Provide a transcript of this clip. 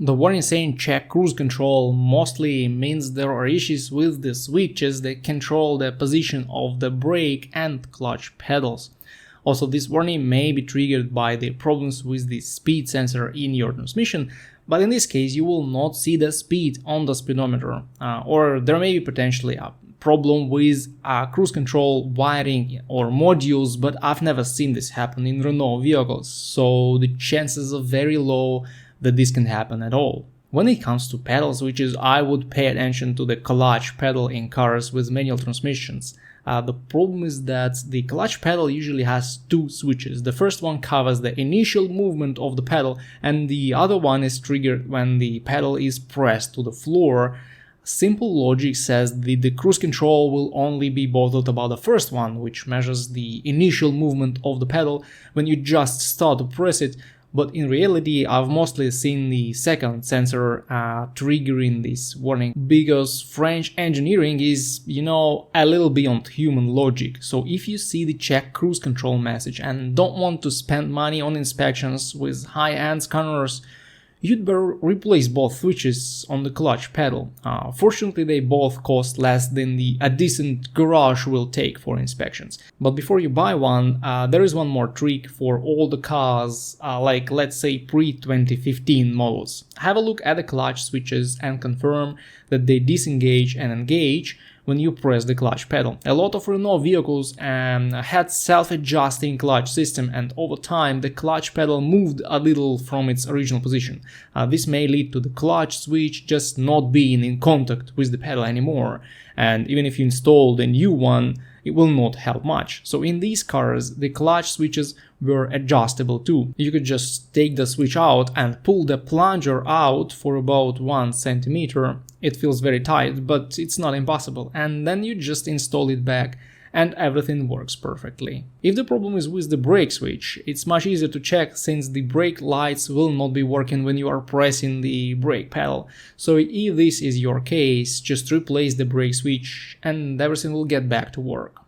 The warning saying check cruise control mostly means there are issues with the switches that control the position of the brake and clutch pedals. Also, this warning may be triggered by the problems with the speed sensor in your transmission, but in this case you will not see the speed on the speedometer, or there may be potentially a problem with cruise control wiring or modules, but I've never seen this happen in Renault vehicles, so the chances are very low that this can happen at all. When it comes to pedal switches, I would pay attention to the clutch pedal in cars with manual transmissions. The problem is that the clutch pedal usually has two switches. The first one covers the initial movement of the pedal, and the other one is triggered when the pedal is pressed to the floor. Simple logic says that the cruise control will only be bothered about the first one, which measures the initial movement of the pedal when you just start to press it, but in reality I've mostly seen the second sensor triggering this warning, because French engineering is, a little beyond human logic. So if you see the check cruise control message and don't want to spend money on inspections with high-end scanners, you'd better replace both switches on the clutch pedal. Fortunately, they both cost less than a decent garage will take for inspections. But before you buy one, there is one more trick for all the cars, like let's say pre-2015 models. Have a look at the clutch switches and confirm that they disengage and engage when you press the clutch pedal. A lot of Renault vehicles had self-adjusting clutch system, and over time the clutch pedal moved a little from its original position. This may lead to the clutch switch just not being in contact with the pedal anymore, and even if you install the new one, it will not help much. So in these cars, the clutch switches were adjustable too. You could just take the switch out and pull the plunger out for about 1 centimeter. It feels very tight, but it's not impossible. And then you just install it back and everything works perfectly. If the problem is with the brake switch, it's much easier to check since the brake lights will not be working when you are pressing the brake pedal. So if this is your case, just replace the brake switch and everything will get back to work.